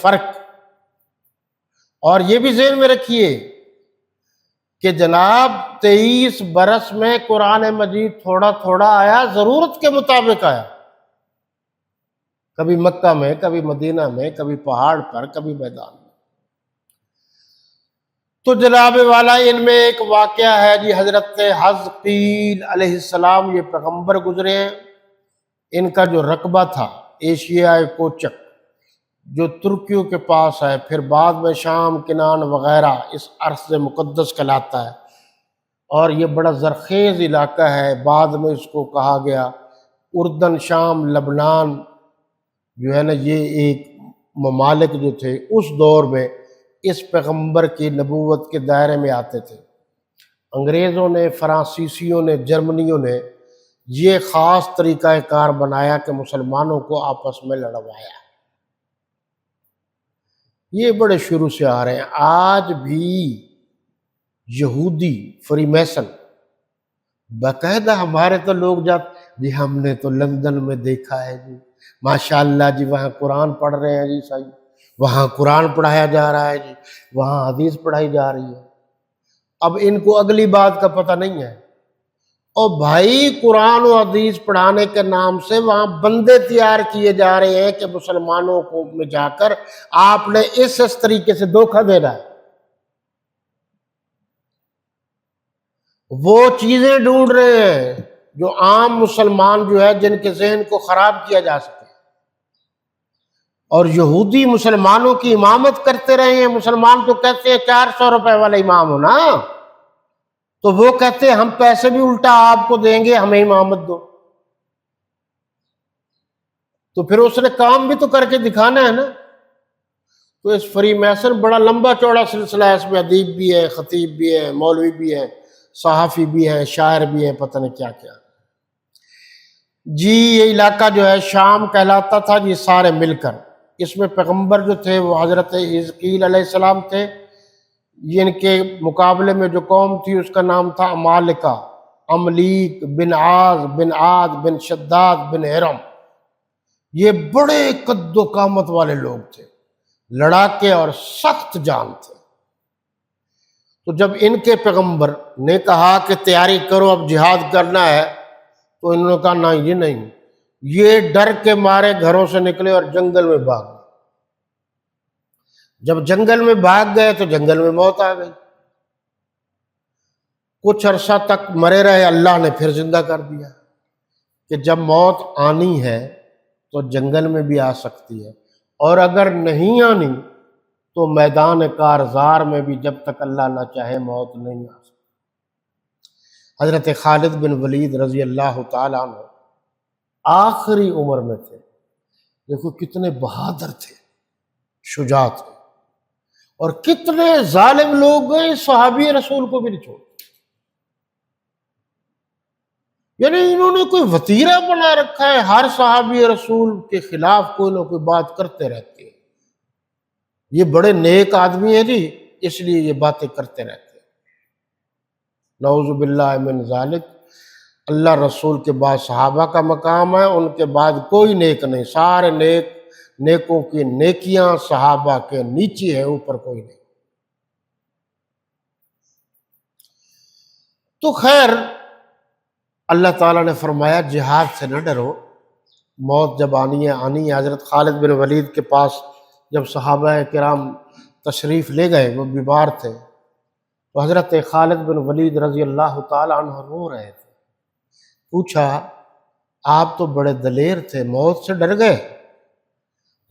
فرق۔ اور یہ بھی ذہن میں رکھیے کہ جناب 23 برس میں قرآن مجید تھوڑا تھوڑا آیا، ضرورت کے مطابق آیا، کبھی مکہ میں، کبھی مدینہ میں، کبھی پہاڑ پر، کبھی میدان میں۔ تو جناب والا ان میں ایک واقعہ ہے جی، حضرت حزقیل علیہ السلام، یہ پیغمبر گزرے ہیں، ان کا جو رقبہ تھا ایشیائے کوچک جو ترکیوں کے پاس ہے، پھر بعد میں شام، کنان وغیرہ اس ارض مقدس کہلاتا ہے، اور یہ بڑا زرخیز علاقہ ہے، بعد میں اس کو کہا گیا اردن، شام، لبنان جو ہے نا، یہ ایک ممالک جو تھے اس دور میں اس پیغمبر کی نبوت کے دائرے میں آتے تھے۔ انگریزوں نے، فرانسیسیوں نے، جرمنیوں نے یہ خاص طریقہ کار بنایا کہ مسلمانوں کو آپس میں لڑوایا۔ یہ بڑے شروع سے آ رہے ہیں۔ آج بھی یہودی فری میسن باقاعدہ، ہمارے تو لوگ جاتے جی، ہم نے تو لندن میں دیکھا ہے جی، ماشاءاللہ جی، وہاں قرآن پڑھ رہے ہیں جی عیسائی، وہاں قرآن پڑھایا جا رہا ہے جی، وہاں حدیث پڑھائی جا رہی ہے۔ اب ان کو اگلی بات کا پتہ نہیں ہے۔ اور بھائی، قرآن و حدیث پڑھانے کے نام سے وہاں بندے تیار کیے جا رہے ہیں کہ مسلمانوں کو میں جا کر آپ نے اس طریقے سے دھوکہ دینا ہے۔ وہ چیزیں ڈھونڈ رہے ہیں جو عام مسلمان جو ہے جن کے ذہن کو خراب کیا جا سکے۔ اور یہودی مسلمانوں کی امامت کرتے رہے ہیں۔ مسلمان تو کہتے ہیں 400 روپے والا امام ہو نا، تو وہ کہتے ہیں ہم پیسے بھی الٹا آپ کو دیں گے، ہمیں امامت دو۔ تو پھر اس نے کام بھی تو کر کے دکھانا ہے نا۔ تو اس فری میسن بڑا لمبا چوڑا سلسلہ ہے، اس میں ادیب بھی ہے، خطیب بھی ہے، مولوی بھی ہے، صحافی بھی ہیں، شاعر بھی ہیں، پتہ نہیں کیا کیا جی۔ یہ علاقہ جو ہے شام کہلاتا تھا جی، سارے مل کر۔ اس میں پیغمبر جو تھے وہ حضرت حزقیل علیہ السلام تھے۔ یہ ان کے مقابلے میں جو قوم تھی اس کا نام تھا عمالقہ، عملیق بن عاذ بن عاد بن شداد بن ارم۔ یہ بڑے قد و قامت والے لوگ تھے، لڑاکے اور سخت جان تھے۔ تو جب ان کے پیغمبر نے کہا کہ تیاری کرو اب جہاد کرنا ہے، تو انہوں نے کہا نہیں، یہ نہیں۔ یہ ڈر کے مارے گھروں سے نکلے اور جنگل میں بھاگ گئے۔ جب جنگل میں بھاگ گئے تو جنگل میں موت آ گئی۔ کچھ عرصہ تک مرے رہے، اللہ نے پھر زندہ کر دیا کہ جب موت آنی ہے تو جنگل میں بھی آ سکتی ہے، اور اگر نہیں آنی تو میدان کارزار میں بھی جب تک اللہ نہ چاہے موت نہیں آ سکتی۔ حضرت خالد بن ولید رضی اللہ تعالیٰ عنہ آخری عمر میں تھے، دیکھو کتنے بہادر تھے، شجاع تھے، اور کتنے ظالم لوگ گئے صحابی رسول کو بھی نہیں چھوڑ، یعنی انہوں نے کوئی وتیرہ بنا رکھا ہے، ہر صحابی رسول کے خلاف کوئی نہ کوئی بات کرتے رہتے ہیں۔ یہ بڑے نیک آدمی ہیں جی، اس لیے یہ باتیں کرتے رہتے ہیں۔ نعوذ باللہ من ذالک۔ اللہ رسول کے بعد صحابہ کا مقام ہے، ان کے بعد کوئی نیک نہیں، سارے نیکوں کی نیکیاں صحابہ کے نیچے ہیں، اوپر کوئی نہیں۔ تو خیر، اللہ تعالیٰ نے فرمایا جہاد سے نہ ڈرو، موت جب آنی ہے۔ حضرت خالد بن ولید کے پاس جب صحابہ کرام تشریف لے گئے، وہ بیمار تھے، تو حضرت خالد بن ولید رضی اللہ تعالیٰ عنہ رو رہے تھے۔ پوچھا آپ تو بڑے دلیر تھے، موت سے ڈر گئے؟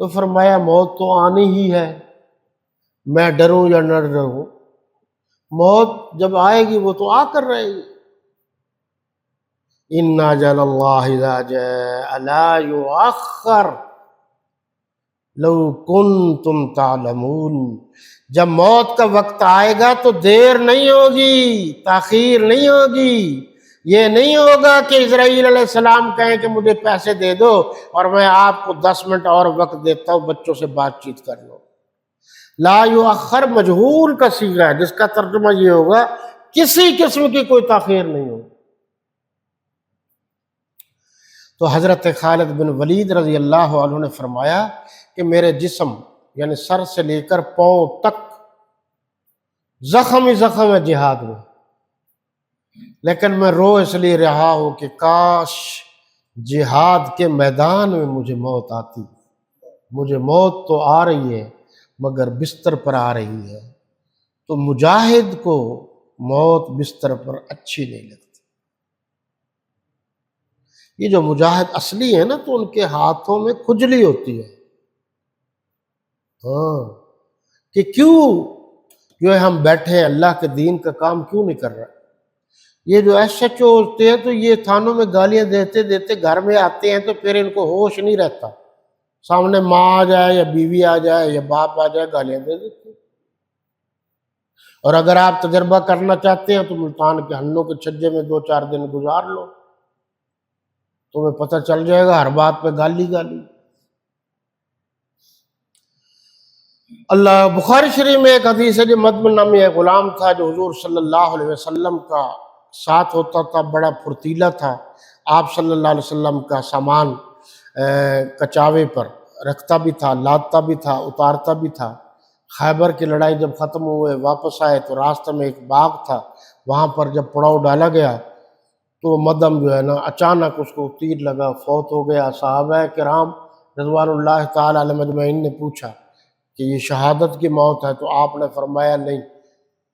تو فرمایا موت تو آنی ہی ہے، میں ڈروں یا نہ ڈروں، موت جب آئے گی وہ تو آ کر رہے گی۔ ان اجل اللہ اذا جاء لا یؤخر لو کنتم تعلمون۔ جب موت کا وقت آئے گا تو دیر نہیں ہوگی، تاخیر نہیں ہوگی۔ یہ نہیں ہوگا کہ اسرائیل علیہ السلام کہیں کہ مجھے پیسے دے دو اور میں آپ کو 10 منٹ اور وقت دیتا ہوں، بچوں سے بات چیت کر لو۔ لا یؤخر مجہول کا صیغہ ہے، جس کا ترجمہ یہ ہوگا کسی قسم کی کوئی تاخیر نہیں ہوگی۔ تو حضرت خالد بن ولید رضی اللہ عنہ نے فرمایا کہ میرے جسم یعنی سر سے لے کر پاؤں تک زخم ہی زخم ہے جہاد میں، لیکن میں رو اس لیے رہا ہوں کہ کاش جہاد کے میدان میں مجھے موت آتی۔ مجھے موت تو آ رہی ہے مگر بستر پر آ رہی ہے، تو مجاہد کو موت بستر پر اچھی نہیں لگتی۔ یہ جو مجاہد اصلی ہے نا تو ان کے ہاتھوں میں کھجلی ہوتی ہے، ہاں، کہ کیوں جو ہے ہم بیٹھے ہیں اللہ کے دین کا کام کیوں نہیں کر رہا۔ یہ جو ایس ایچ او ہوتے ہیں تو یہ تھانوں میں گالیاں دیتے دیتے گھر میں آتے ہیں تو پھر ان کو ہوش نہیں رہتا، سامنے ماں آ جائے یا بیوی آ جائے یا باپ آ جائے گالیاں دے دیتے ہیں۔ اور اگر آپ تجربہ کرنا چاہتے ہیں تو ملتان کے ہنوں کے چھجے میں 2-4 دن گزار لو، تمہیں پتہ چل جائے گا ہر بات پہ گالی گالی۔ اللہ بخاری شریف میں ایک حدیث ہے جو مدمن نامی ایک غلام تھا جو حضور صلی اللہ علیہ وسلم کا ساتھ ہوتا تھا، بڑا پھرتیلا تھا، آپ صلی اللہ علیہ وسلم کا سامان کچاوے پر رکھتا بھی تھا، لادتا بھی تھا، اتارتا بھی تھا۔ خیبر کی لڑائی جب ختم ہوئے واپس آئے تو راستے میں ایک باغ تھا، وہاں پر جب پڑاؤ ڈالا گیا تو مدم جو ہے نا اچانک اس کو تیر لگا، فوت ہو گیا۔ صحابہ کرام رضوان اللہ تعالی علیہ مجمعین نے پوچھا کہ یہ شہادت کی موت ہے، تو آپ نے فرمایا نہیں،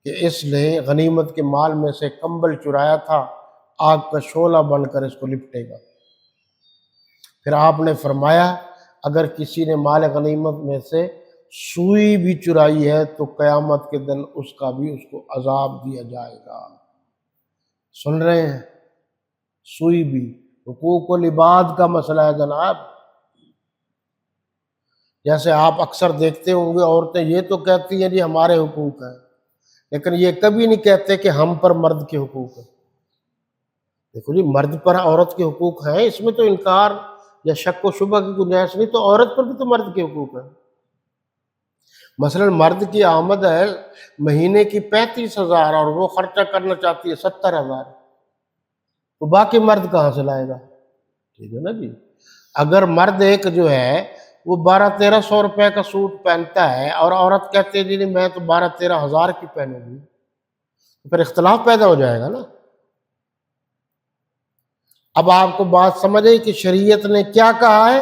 کہ اس نے غنیمت کے مال میں سے کمبل چرایا تھا، آگ کا شعلہ بن کر اس کو لپٹے گا۔ پھر آپ نے فرمایا اگر کسی نے مال غنیمت میں سے سوئی بھی چرائی ہے تو قیامت کے دن اس کا بھی اس کو عذاب دیا جائے گا۔ سن رہے ہیں؟ سوئی بھی حقوق العباد کا مسئلہ ہے جناب۔ جیسے آپ اکثر دیکھتے ہوں گے عورتیں یہ تو کہتی ہیں جی ہمارے حقوق ہیں، لیکن یہ کبھی نہیں کہتے کہ ہم پر مرد کے حقوق ہیں۔ دیکھو جی، مرد پر عورت کے حقوق ہیں، اس میں تو انکار یا شک و شبہ کی گنجائش نہیں، تو عورت پر بھی تو مرد کے حقوق ہیں۔ مثلا مرد کی آمد ہے مہینے کی 35,000 اور وہ خرچہ کرنا چاہتی ہے 70,000، تو باقی مرد کہاں سے لائے گا؟ ٹھیک ہے نا جی۔ اگر مرد ایک جو ہے وہ 1200-1300 روپے کا سوٹ پہنتا ہے اور عورت کہتے ہیں جی میں تو 12-13 ہزار کی پہنوں گی، تو پھر اختلاف پیدا ہو جائے گا نا۔ اب آپ کو بات سمجھ آئی کہ شریعت نے کیا کہا ہے؟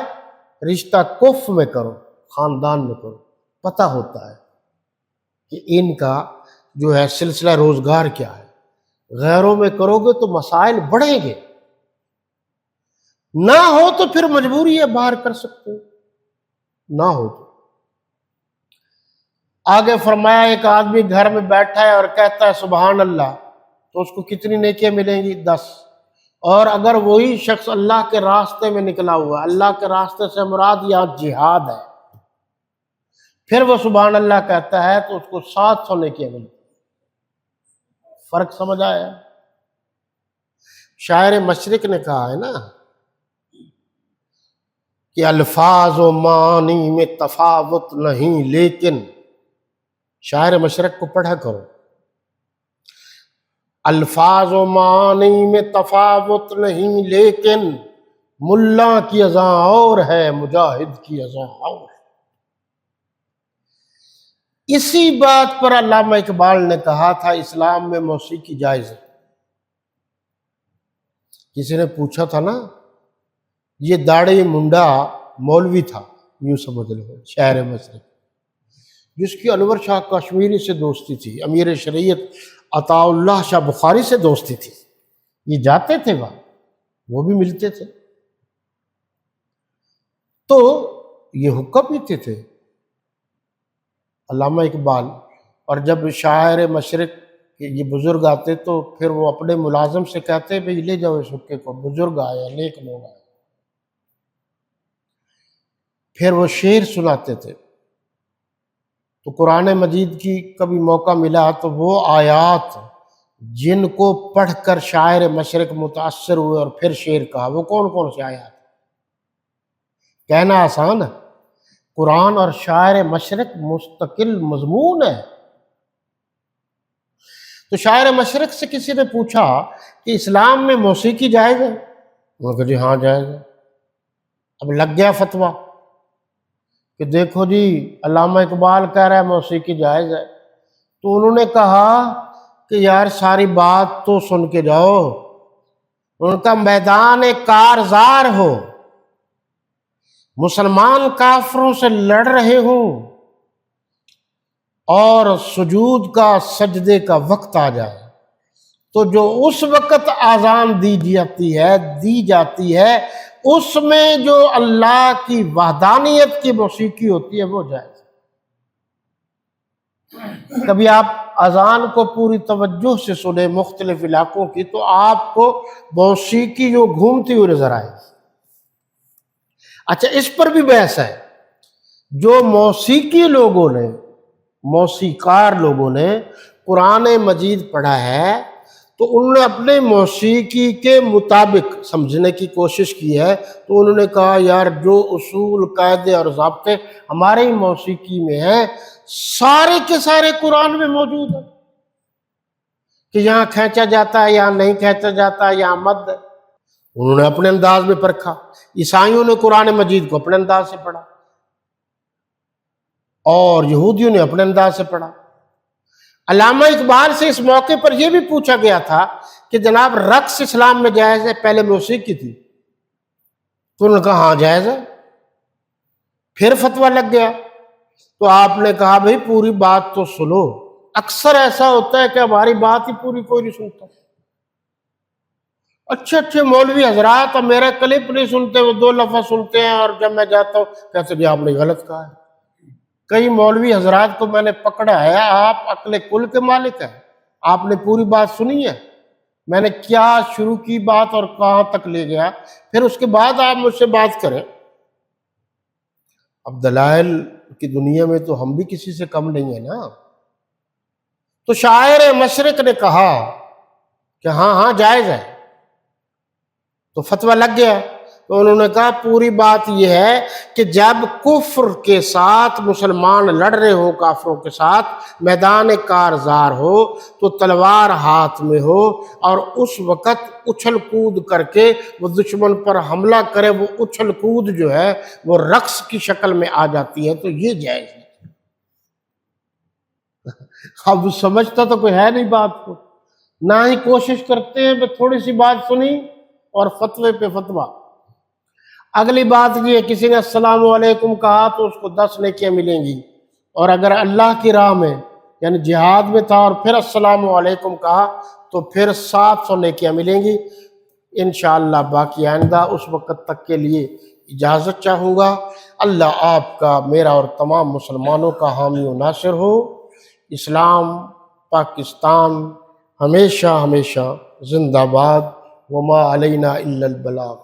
رشتہ کف میں کرو، خاندان میں کرو، پتہ ہوتا ہے کہ ان کا جو ہے سلسلہ روزگار کیا ہے۔ غیروں میں کرو گے تو مسائل بڑھیں گے، نہ ہو تو پھر مجبوری ہے باہر کر سکتے ہو، نہ ہو تو۔ آگے فرمایا ایک آدمی گھر میں بیٹھا ہے اور کہتا ہے سبحان اللہ، تو اس کو کتنی نیکیاں ملیں گی؟ 10۔ اور اگر وہی شخص اللہ کے راستے میں نکلا ہوا، اللہ کے راستے سے مراد یہاں جہاد ہے، پھر وہ سبحان اللہ کہتا ہے تو اس کو 700 نیکیاں ملیں۔ فرق سمجھ آیا؟ شاعر مشرق نے کہا ہے نا کہ الفاظ و معنی میں تفاوت نہیں، لیکن شاعر مشرق کو پڑھا کرو، الفاظ و معنی میں تفاوت نہیں لیکن ملا کی اذاں اور ہے مجاہد کی اذاں اور۔ اسی بات پر علامہ اقبال نے کہا تھا اسلام میں موسیقی جائز ہے۔ کسی نے پوچھا تھا نا، یہ داڑھی منڈا مولوی تھا، یوں سمجھ لو، شاعر مشرق، جس کی انور شاہ کشمیری سے دوستی تھی، امیر شریعت عطا اللہ شاہ بخاری سے دوستی تھی، یہ جاتے تھے وہاں، وہ بھی ملتے تھے، تو یہ حقہ پیتے تھے علامہ اقبال۔ اور جب شاعر مشرق کے یہ بزرگ آتے تو پھر وہ اپنے ملازم سے کہتے بھئی لے جاؤ اس حقے کو، بزرگ آئے ہیں، نیک لوگ آئے۔ پھر وہ شعر سناتے تھے، تو قرآن مجید کی کبھی موقع ملا تو وہ آیات جن کو پڑھ کر شاعر مشرق متاثر ہوئے اور پھر شعر کہا، وہ کون کون سے آیات؟ کہنا آسان ہے، قرآن اور شاعر مشرق مستقل مضمون ہے۔ تو شاعر مشرق سے کسی نے پوچھا کہ اسلام میں موسیقی جائز ہے؟ انہوں نے کہا جی ہاں جائز ہے۔ اب لگ گیا فتویٰ کہ دیکھو جی علامہ اقبال کہہ رہا ہے موسیقی جائز ہے، تو انہوں نے کہا کہ یار ساری بات تو سن کے جاؤ، ان کا میدان کارزار ہو، مسلمان کافروں سے لڑ رہے ہوں اور سجود کا سجدے کا وقت آ جائے، تو جو اس وقت اذان دی جاتی ہے اس میں جو اللہ کی وحدانیت کی موسیقی ہوتی ہے وہ جائز۔ کبھی آپ اذان کو پوری توجہ سے سنیں مختلف علاقوں کی تو آپ کو موسیقی جو گھومتی ہوئی نظر آئے۔ اچھا، اس پر بھی بحث ہے، جو موسیقار لوگوں نے قرآن مجید پڑھا ہے تو انہوں نے اپنے موسیقی کے مطابق سمجھنے کی کوشش کی ہے، تو انہوں نے کہا یار جو اصول قاعدے اور ضابطے ہمارے ہی موسیقی میں ہیں سارے کے سارے قرآن میں موجود ہیں، کہ یہاں کھینچا جاتا ہے یہاں نہیں کھینچا جاتا ہے، یہاں مد ہے۔ انہوں نے اپنے انداز میں پرکھا، عیسائیوں نے قرآن مجید کو اپنے انداز سے پڑھا اور یہودیوں نے اپنے انداز سے پڑھا۔ علامہ اقبال سے اس موقع پر یہ بھی پوچھا گیا تھا کہ جناب رقص اسلام میں جائز ہے، پہلے موسیقی تھی، تو انہوں نے کہا ہاں جائز ہے، پھر فتویٰ لگ گیا، تو آپ نے کہا بھئی پوری بات تو سنو۔ اکثر ایسا ہوتا ہے کہ ہماری بات ہی پوری کوئی نہیں سنتا، اچھے مولوی حضرات اب میرا کلپ نہیں سنتے، وہ 2 لفظ سنتے ہیں اور جب میں جاتا ہوں کہتے جی آپ نے غلط کہا ہے۔ کئی مولوی حضرات کو میں نے پکڑا ہے، آپ عقل کل کے مالک ہیں، آپ نے پوری بات سنی ہے، میں نے کیا شروع کی بات اور کہاں تک لے گیا، پھر اس کے بعد آپ مجھ سے بات کریں۔ اب دلائل کی دنیا میں تو ہم بھی کسی سے کم نہیں ہیں نا۔ تو شاعر مشرق نے کہا کہ ہاں جائز ہے، تو فتویٰ لگ گیا۔ تو انہوں نے کہا پوری بات یہ ہے کہ جب کفر کے ساتھ مسلمان لڑ رہے ہو، کافروں کے ساتھ میدان کارزار ہو تو تلوار ہاتھ میں ہو اور اس وقت اچھل کود کر کے وہ دشمن پر حملہ کرے، وہ اچھل کود جو ہے وہ رقص کی شکل میں آ جاتی ہے، تو یہ جائز ہے۔ اب سمجھتا تو کوئی ہے نہیں بات کو، نہ ہی کوشش کرتے ہیں کہ تھوڑی سی بات سنی اور فتوے پہ فتویٰ۔ اگلی بات یہ، کسی نے السلام علیکم کہا تو اس کو 10 نیکیاں ملیں گی، اور اگر اللہ کی راہ میں یعنی جہاد میں تھا اور پھر السلام علیکم کہا تو پھر 700 نیکیاں ملیں گی۔ انشاءاللہ باقی آئندہ اس وقت تک کے لیے اجازت چاہوں گا۔ اللہ آپ کا، میرا اور تمام مسلمانوں کا حامی و ناصر ہو۔ اسلام، پاکستان ہمیشہ زندہ باد، وما علینا الا البلاغ۔